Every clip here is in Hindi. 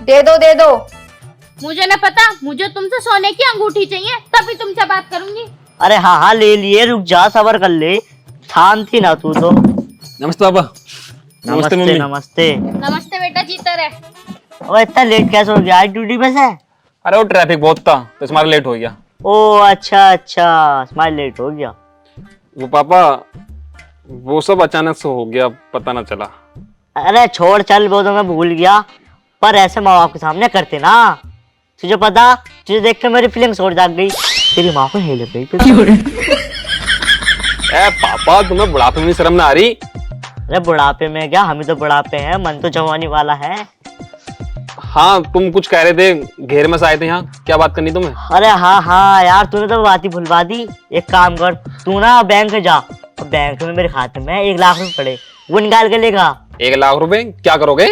दे दो। मुझे न पता, मुझे तुमसे सोने की अंगूठी चाहिए, तभी तुमसे बात करूंगी। अरे हाँ हाँ ले लिए, रुक जा, सबर कर ले, शांति ना तू तो। नमस्ते पापा। नमस्ते मम्मी। नमस्ते। नमस्ते बेटा, जीता रहे। ओ इतना लेट कैसे हो गया, आज ड्यूटी पे से? अरे वो ट्रैफिक बहुत था तो तुम्हारा लेट हो गया। ओ अच्छा अच्छा, स्माइल लेट हो गया। वो पापा, वो सब अचानक से हो गया, पता ना चला। अरे छोड़ चल, वो तो मैं भूल गया, पर ऐसे माँ बाप के सामने करते ना। तुझे पता, तुझे देख के मेरी फीलिंग्स और जाग गई, तेरी माँ को हेल गई। ए पापा, तुम्हें बुढ़ापे में शर्म ना आ रही? अरे बुढ़ापे में क्या, हम ही तो बुढ़ापे हैं, मन तो जवानी वाला है। हाँ तुम कुछ कह रहे थे, घेर में से आए थे यहाँ, क्या बात करनी तुम्हें? अरे हाँ हाँ यार, तूने तो बात ही भुलवा दी। एक काम कर, तू ना बैंक जा, बैंक में मेरे खाते में 1 लाख रुपए पड़े, वो निकाल के लेगा। 1 लाख रुपए क्या करोगे?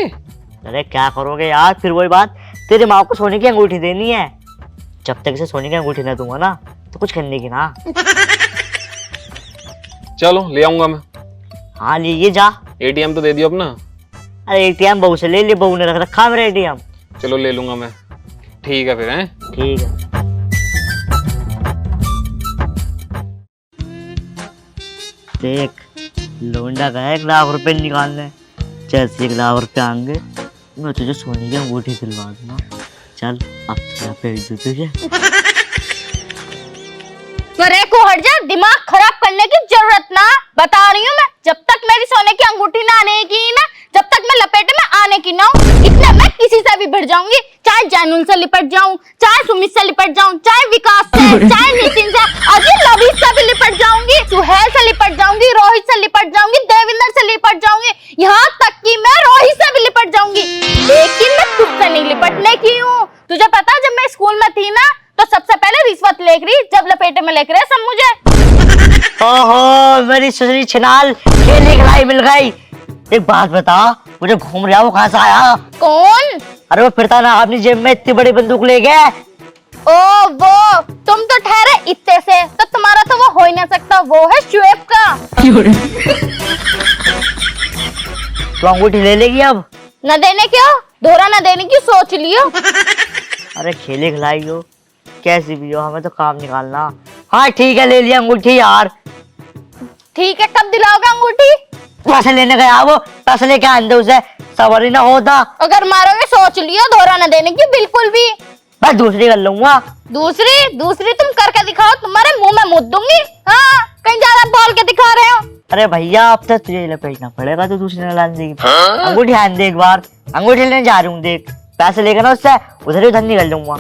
अरे क्या करोगे यार, फिर वही बात, तेरी माँ को सोने की अंगूठी देनी है। जब तक इसे सोने की अंगूठी ना दूंगा ना, तो कुछ करने की ना। चलो ले आऊंगा मैं। हाँ लिए जा। एटीएम तो दे दियो अपना। अरे एटीएम बहू से ले लिए, बहू ने रख रखा मेरा एटीएम। चलो ले लूंगा मैं। ठीक है फिर, हैं? ठीक है। देख, लोंडा गया 1 लाख रुपए निकालने, जैसे 1 लाख रुपए आएंगे मैं तुझे सोने की अंगूठी दिलवा दूंगा। चल अब तेरा भेज दो तुझे। करे को हट जा, दिमाग खराब करने की जरूरत ना, बता रही हूँ मैं। जब तक मेरी सोने की अंगूठी ना आने की ना, जब तक मैं लपेटे में आने की ना हूँ, इतने मैं किसी से भी भिड़ जाऊंगी। चाहे जैनुल से लिपट जाऊं, चाहे सुमित से लिपट जाऊं, चाहे विकास से, चाहे नितिन से, अभी लवीज से भी लिपट जाऊंगी, सुहेल से लिपट जाऊंगी, रोहित से लिपट जाऊंगी, देविंदर से लिपट जाऊंगी, यहाँ तक कि मैं रोहित से भी लिपट जाऊंगी, लेकिन मैं तुझसे नहीं लिपटने की हूँ। तुझे पता, जब मैं स्कूल में थी ना, तो सबसे पहले रिश्वत लेक रही, जब लपेटे में लेकर रहे सब मुझे। ओहो मेरी सुसरी छिनाल, खेलने खिलाई मिल गई। एक बात बता, मुझे घूम रहा, वो कहाँ से आया? कौन? अरे वो फिरता ना अपनी जेब में इतनी बड़ी बंदूक ले गया। ओ वो, तुम तो ठहरे इत्ते से, तो तुम्हारा तो वो हो ही नहीं सकता, वो है शुएब का। तो अंगूठी ले लेगी अब? न देने क्यों, दोहरा न देने की सोच लियो। अरे खेले खिलाई हो, कैसी भी हो, हमें तो काम निकालना। हाँ ठीक है, ले लिया अंगूठी यार। ठीक है, कब दिलाओगे अंगूठी? पैसे लेने गया वो, पैसे लेके आंदे उसे, सवार ही ना होता। अगर मारोगे सोच लियो, दोहरा न देने की बिल्कुल भी। मैं दूसरी कर लूंगा। दूसरी तुम करके दिखाओ, तुम्हारे मुंह में मुद्द दूंगी। हाँ, कहीं ज्यादा बोल के दिखा रहे हो। अरे भैया अब तो तुझे लपेटना पड़ेगा, तो दूसरी न लाने देगी। अंगूठी आन दे एक बार, अंगूठी लेने जा रही हूँ, देख पैसे लेकर ना उससे उधर ही उधर निकल लूंगा।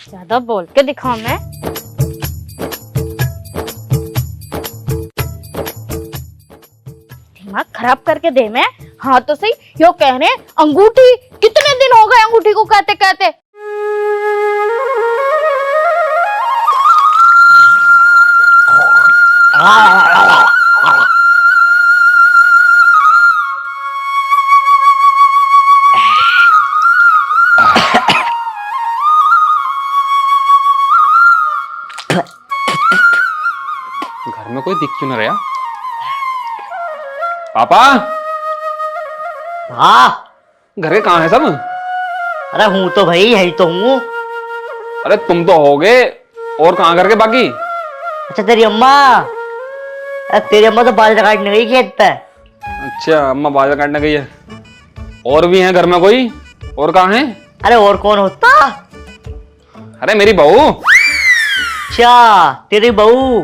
ज्यादा बोल के दिखाओ मैं। दिमाग खराब करके दे मैं। हाँ तो सही, यो कह रहे अंगूठी, कितने दिन हो गए अंगूठी को कहते कहते। घर में कोई दिख क्यों ना रहा? पापा, हाँ घर के कहाँ है सब? अरे हूँ तो भाई, यही तो हूँ। अरे तुम तो हो गए, और कहाँ घर के बाकी? अच्छा तेरी अम्मा, अरे तेरी अम्मा तो बाजरा काटने गई खेत पे। अच्छा, अम्मा बाजरा काटने गई है। और भी हैं घर में कोई? और कहाँ है? अरे और कौन होता? अरे मेरी बहू। अच्छा तेरी बहू,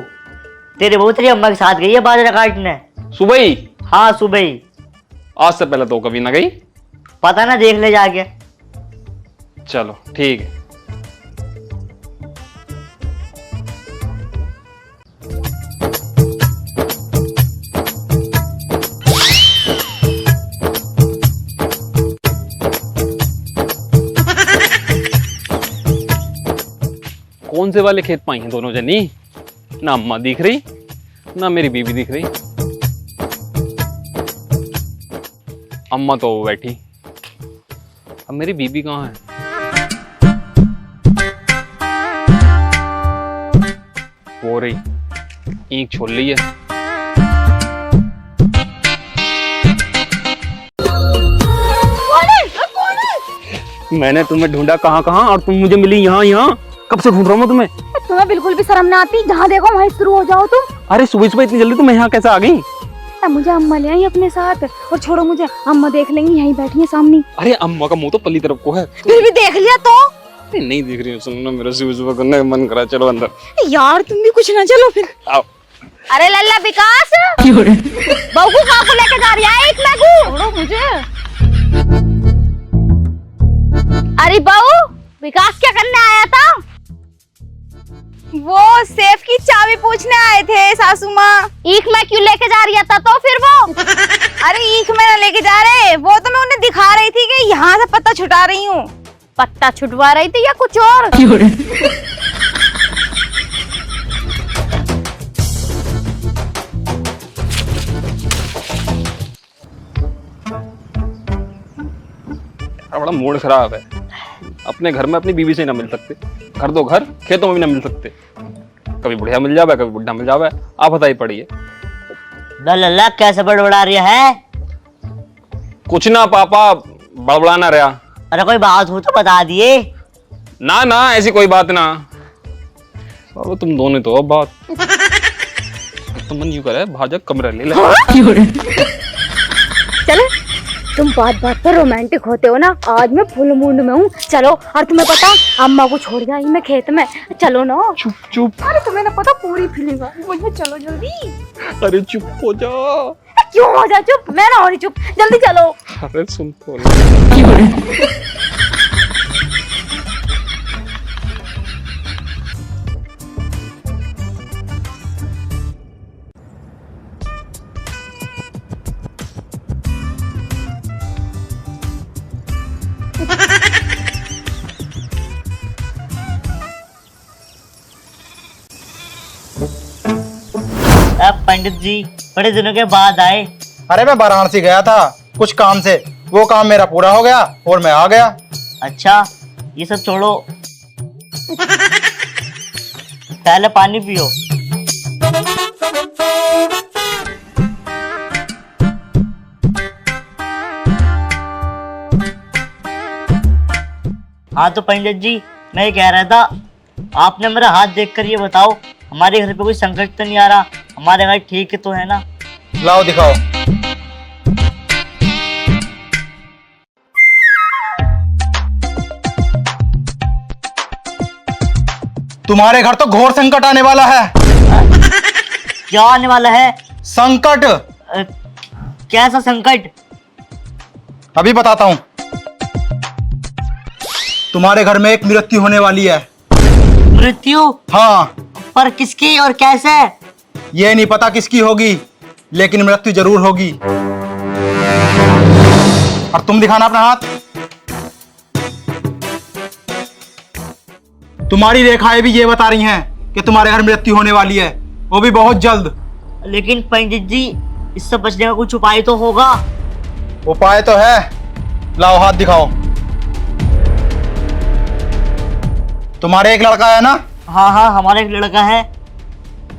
तेरी बहू तेरी अम्मा के साथ गई है बाजरा काटने? सुबह ही? हाँ सुबह ही। आज से पहले तो कभी ना गई। पता ना, देख ले जाके। चलो ठीक है। कौन से वाले खेत पाई हैं दोनों जनी? ना अम्मा दिख रही, ना मेरी बीवी दिख रही। अम्मा तो बैठी, अब मेरी बीबी कहाँ है? वो रही, ईंख छोड़ ली है। मैंने तुम्हें ढूंढा कहाँ कहाँ और तुम मुझे मिली यहाँ यहाँ। कब से ढूंढ रहा हूँ मैं तुम्हें। तुम्हें बिल्कुल भी शर्म ना आती, जहाँ देखो वहीं शुरू हो जाओ तुम। अरे सुबह सुबह इतनी जल्दी तुम यहाँ कैसे आ गई। मुझे अम्मा ले आई अपने साथ, और छोड़ो मुझे, अम्मा देख लेंगी, यहीं बैठी है सामने। अरे अम्मा का मुंह तो पल्ली तरफ को है। फिर भी देख लिया तो। नहीं दिख रही, सुनो ना, मेरा सुबह सुबह करने का मन करा। चलो अंदर यार तुम भी कुछ ना, चलो फिर। आओ। अरे लल्ला विकास, बहू को कहाँ को लेके जा रही है? एक मैं छोड़ो मुझे। अरे बहू, विकास क्या करने आया था? वो सेफ की चाबी पूछने आए थे सासू माँ। ईख में क्यों लेके जा रही था तो फिर वो? अरे ईख में ना लेके जा रहे, वो तो मैं उन्हें दिखा रही थी कि यहाँ से पत्ता छुटा रही हूँ। पत्ता छुटवा रही थी या कुछ और? बड़ा मूड खराब है। अपने घर में अपनी बीवी से ना मिल सकते, घर दो घर, खेतों में भी ना मिल सकते। कभी बुढ़िया मिल जावे, कभी बुढ़ा मिल जावे। आप बताइए पड़िए। लल्ला कैसे बड़बड़ा रही है? कुछ ना पापा, बड़बड़ाना रहा। अरे कोई बात हो तो बता दिए। ना ना ऐसी कोई बात ना। बाबा तुम दोनों तो अब बात तो मन यूं करे, भाजा कमरा ले ले। चलो, तुम बात बात पर रोमांटिक होते हो ना। आज मैं फुल मूड में हूँ। चलो, और तुम्हें पता, अम्मा को छोड़ जाई मैं खेत में। चलो ना। चुप चुप। अरे तुम्हें ना पता, पूरी फीलिंग आ रही मुझे। चलो जल्दी। अरे चुप हो जा। क्यों हो जा चुप? मैं ना हो रही चुप, जल्दी चलो। अरे सुन तो। अब पंडित जी बड़े दिनों के बाद आए। अरे मैं वाराणसी गया था कुछ काम से, वो काम मेरा पूरा हो गया और मैं आ गया। अच्छा, ये सब छोड़ो, पहले पानी पियो। हाँ तो पंडित जी, मैं ये कह रहा था, आपने मेरा हाथ देखकर ये बताओ, हमारे घर पे कोई संकट तो नहीं आ रहा? हमारे घर ठीक तो है ना? लाओ दिखाओ। तुम्हारे घर तो घोर संकट आने वाला है। क्या आने वाला है? संकट। कैसा संकट? अभी बताता हूँ। तुम्हारे घर में एक मृत्यु होने वाली है। मृत्यु? हाँ। पर किसकी और कैसे? ये नहीं पता किसकी होगी, लेकिन मृत्यु जरूर होगी। और तुम दिखाना अपना हाथ। तुम्हारी रेखाएं भी ये बता रही हैं कि तुम्हारे घर मृत्यु होने वाली है, वो भी बहुत जल्द। लेकिन पंडित जी, इससे बचने का कुछ उपाय तो होगा? उपाय तो है। लाओ हाथ दिखाओ। तुम्हारे एक लड़का है ना? हाँ हाँ, हमारा एक लड़का है।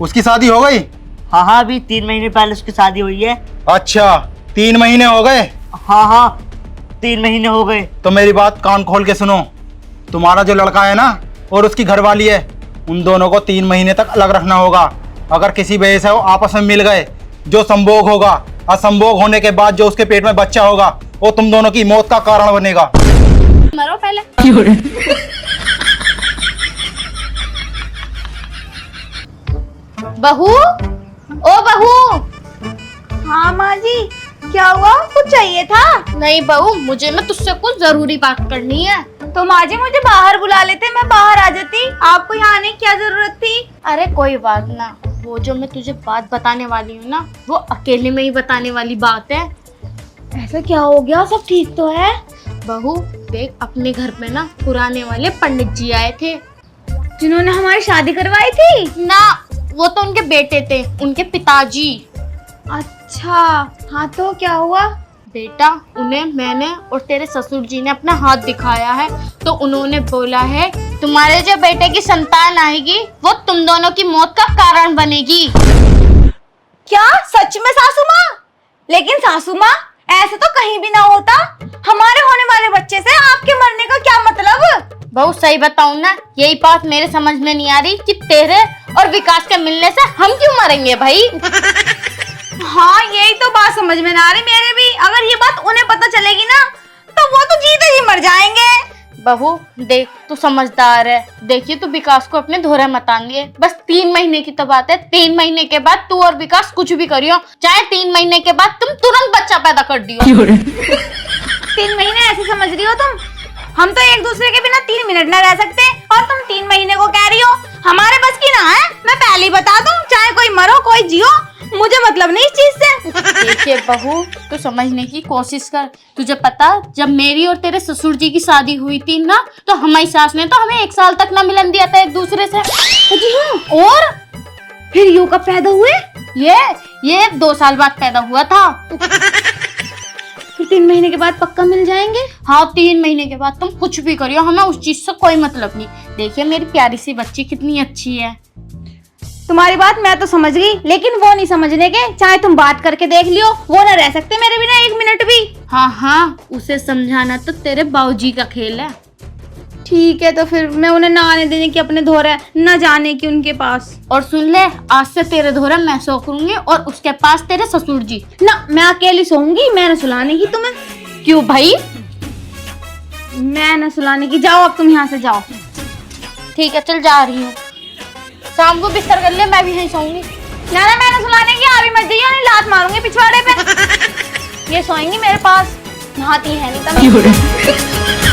उसकी शादी हो गई? हाँ हाँ, अभी 3 महीने पहले उसकी शादी हुई है। अच्छा, 3 महीने हो गए? हाँ हाँ, 3 महीने हो गए। तो मेरी बात कान खोल के सुनो। तुम्हारा जो लड़का है ना और उसकी घरवाली है, उन दोनों को 3 महीने तक अलग रखना होगा। अगर किसी वजह से वो आपस में मिल गए, जो संभोग होगा, और संभोग होने के बाद जो उसके पेट में बच्चा होगा, वो तुम दोनों की मौत का कारण बनेगा। मरो पहले। बहू, ओ बहू। हाँ माँ जी, क्या हुआ? कुछ चाहिए था? नहीं बहू, मुझे ना तुझसे कुछ जरूरी बात करनी है। तो माँ जी मुझे बाहर बुला लेते, मैं बाहर आ जाती। आपको यहाँ आने की क्या जरूरत थी? अरे कोई बात ना, वो जो मैं तुझे बात बताने वाली हूँ ना, वो अकेले में ही बताने वाली बात है। ऐसा क्या हो गया? सब ठीक तो है? बहू देख, अपने घर में ना पुराने वाले पंडित जी आए थे, जिन्होंने हमारी शादी करवाई थी ना। वो तो उनके बेटे थे, उनके पिताजी। अच्छा, हाँ तो क्या हुआ? बेटा, उन्हें मैंने और तेरे ससुर जी ने अपना हाथ दिखाया है, तो उन्होंने बोला है तुम्हारे जो बेटे की संतान आएगी, वो तुम दोनों की मौत का कारण बनेगी। क्या सच में सासू माँ? लेकिन सासू माँ, ऐसा तो कहीं भी ना होता। हमारे होने वाले बच्चे से आपके मरने का क्या बहू सही बताऊं ना, यही बात मेरे समझ में नहीं आ रही कि तेरे और विकास के मिलने से हम क्यों मरेंगे भाई। हाँ यही तो बात समझ में ना आ रही मेरे भी। अगर ये बात उन्हें पता चलेगी ना तो वो तो जीते जी मर जाएंगे। बहू देख, तू समझदार है, देखिए तू विकास को अपने धोरे मत आनिए। बस 3 महीने की तो बात है, 3 महीने के बाद तू और विकास कुछ भी करियो, चाहे 3 महीने के बाद तुम तुरंत बच्चा पैदा कर दियो। 3 महीने ऐसे समझ रही हो तुम? हम तो एक दूसरे के बिना 3 मिनट न रह सकते और तुम 3 महीने को कह रही हो। हमारे बस की ना है, मैं पहले ही बता दूं, चाहे कोई मरो कोई जियो, मुझे मतलब नहीं इस चीज से। देखिए बहू, तू समझने की कोशिश कर। तुझे पता, जब मेरी और तेरे ससुर जी की शादी हुई थी ना, तो हमारी सास ने तो हमें 1 साल तक ना मिलन दिया था एक दूसरे से। जी हाँ, और फिर यू कब पैदा हुए? ये 2 साल बाद पैदा हुआ था। फिर 3 महीने के बाद पक्का मिल जाएंगे। हाँ, 3 महीने के बाद तुम कुछ भी करियो, हमें उस चीज से कोई मतलब नहीं। देखिए मेरी प्यारी सी बच्ची कितनी अच्छी है। तुम्हारी बात मैं तो समझ गई, लेकिन वो नहीं समझने के। चाहे तुम बात करके देख लियो, वो ना रह सकते मेरे बिना 1 मिनट भी। हाँ, उसे समझाना तो तेरे बाबूजी का खेल है। ठीक है, तो फिर मैं उन्हें ना आने देने की अपने धोरे, न जाने की उनके पास। और सुन ले, आज से तेरे धोरे मैं सो करूंगी और उसके पास तेरे ससुर जी। ना, मैं अकेली सोऊंगी, मैं न सुलाने की तुम्हें। क्यों भाई? मैं न सुलाने की। जाओ अब तुम यहाँ से जाओ। ठीक है, चल जा रही हूँ। शाम को बिस्तर कर ले, मैं भी यहीं सोऊंगी। ना मैं न सुलाने की, अभी मत जाइए, नहीं लात मारूंगी पिछवाड़े पे। ये सोएंगी मेरे पास, नहाती है नहीं तब।